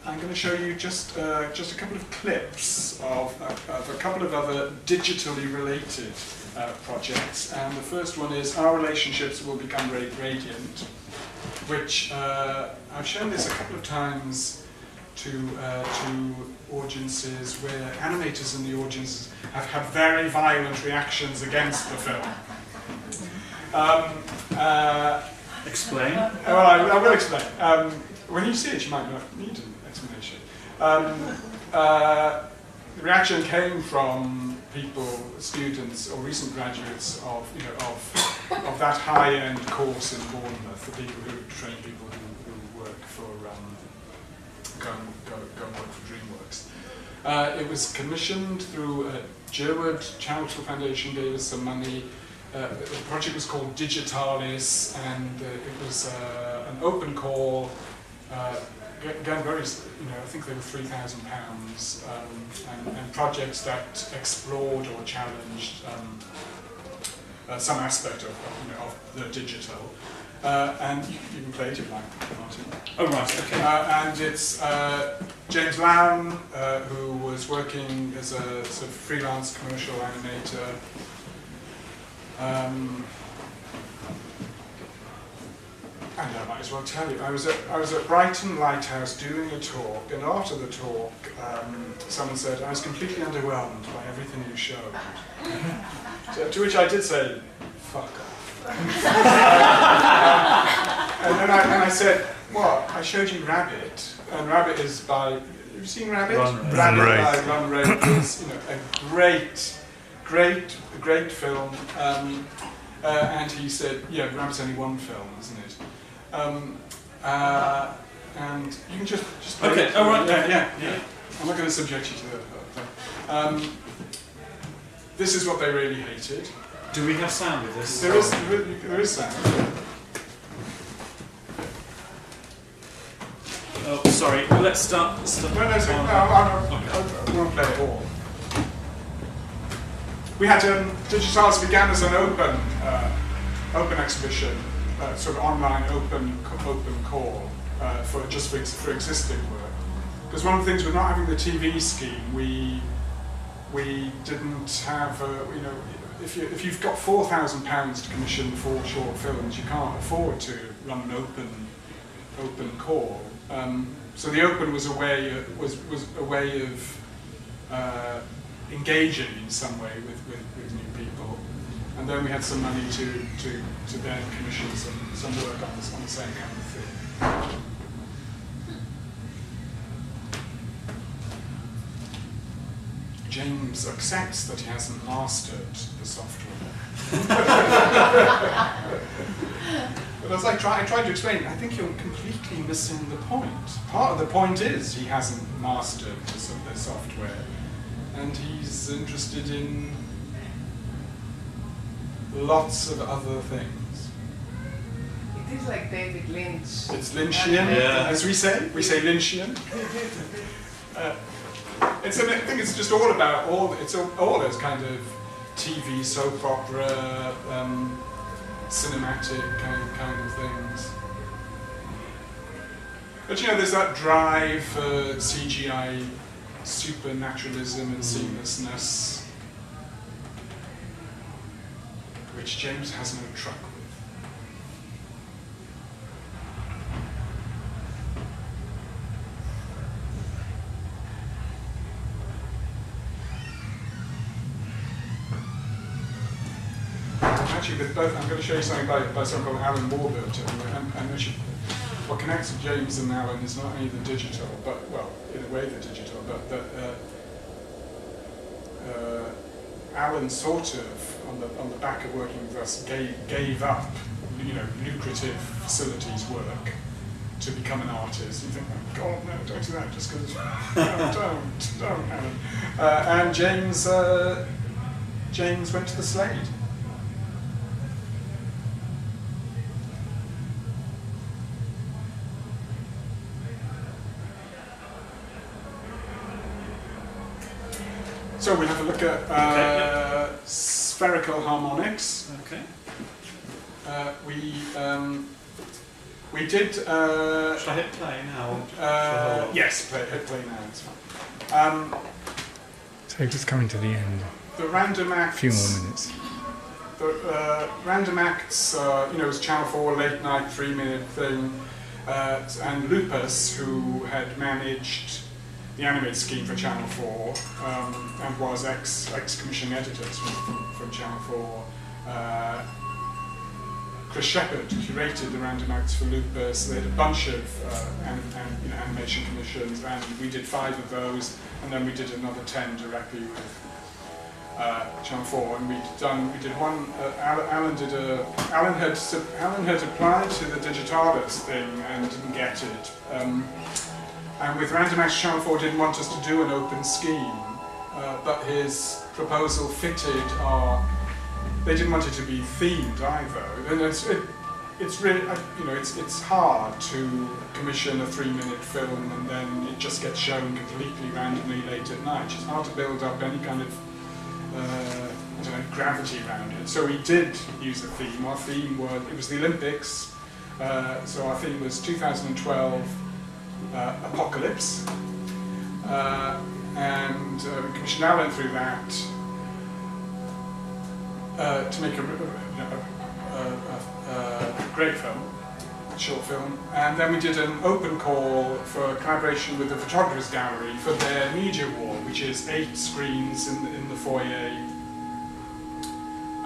I'm going to show you just a couple of clips of a couple of other digitally related projects. And the first one is Our Relationships Will Become Radiant, which I've shown this a couple of times to audiences where animators in the audiences have had very violent reactions against the film. Explain. Well, I will explain. When you see it, you might not need an explanation. The reaction came from people, students, or recent graduates of that high-end course in Bournemouth, the people who train people who work for go work for DreamWorks. It was commissioned through Jerwood Charitable Foundation, gave us some money. The project was called Digitalis, and it was an open call. Again, very, I think they were £3,000, and projects that explored or challenged some aspect of the digital. And you can play it if you like, Martin. Oh, right, okay. And it's James Lown, who was working as a sort of freelance commercial animator. And I might as well tell you, I was at Brighton Lighthouse doing a talk, and after the talk, someone said, I was completely underwhelmed by everything you showed. So, to which I did say, fuck off. And then I said, what? I showed you Rabbit, and Rabbit is by, have you seen Rabbit? Rabbit by Ron Ray is a great film. And he said, yeah, Rabbit's only one film, isn't it? And you can just okay, all right, yeah. I'm not going to subject you to that. This is what they really hated. Do we have sound with this? There is sound. Oh, sorry. Let's start. No, I won't play it all. We had Digitalis began as an open exhibition, sort of online open call for existing work. Because one of the things with not having the TV scheme, we didn't have if you've got £4,000 to commission 4 short films, you can't afford to run an open call. So the open was a way of engaging in some way with new people, and then we had some money to then commission some work on the same kind of thing. James accepts that he hasn't mastered the software. But as I tried to explain, I think you're completely missing the point. Part of the point is he hasn't mastered the software, and he's interested in lots of other things. It is like David Lynch. It's Lynchian, as we say. We say Lynchian. I think it's just all about all those kind of TV, soap opera, cinematic kind of things. But there's that drive for CGI supernaturalism and seamlessness, which James has no truck with. Actually, with both, I'm going to show you something by someone called Alan Warburton, and actually, what connects James and Alan is not only the digital, but, well, in a way the digital, but that Alan sort of, on the back of working with us, gave up, lucrative facilities work to become an artist. You think, oh God, no, don't do that, just because, don't, Alan. And James went to the Slade. So we'll have a look at spherical harmonics. Okay. We We did. Should I hit play now? Yes, hit play now. It's fine. So it's coming to the end. The random acts. A few more minutes. The random acts, you know, it was Channel 4 late night 3-minute thing, and Lupus, who had managed the animated scheme for Channel 4 and was ex-commission editors from Channel 4. Chris Shepherd curated the random acts for Lupus. They had a bunch of you know, animation commissions, and we did 5 of those, and then we did another 10 directly with Channel 4, and we did one. Alan had applied to the Digitalis thing and didn't get it. And with Random Acts, Channel 4 didn't want us to do an open scheme, but his proposal fitted our. They didn't want it to be themed either, and it's really, you know, it's hard to commission a 3-minute film and then it just gets shown completely randomly late at night. It's hard to build up any kind of I don't know, gravity around it. So we did use a theme. Our theme was the Olympics. So our theme was 2012 Apocalypse, and we commissioned Alan through that to make a great film, a short film. And then we did an open call for collaboration with the Photographers Gallery for their media wall, which is 8 screens in the foyer.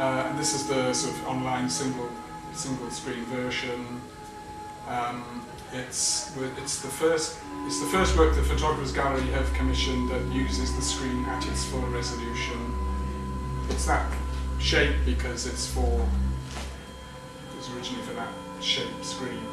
And this is the sort of online single screen version. It's the first work the Photographers Gallery have commissioned that uses the screen at its full resolution. It's that shape because it was originally for that shape screen.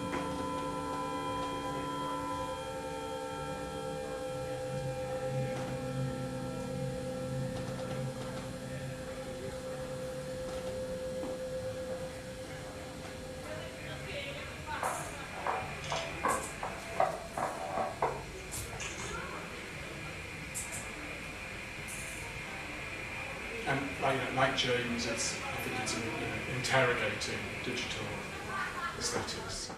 And like James, I think it's interrogating digital aesthetics.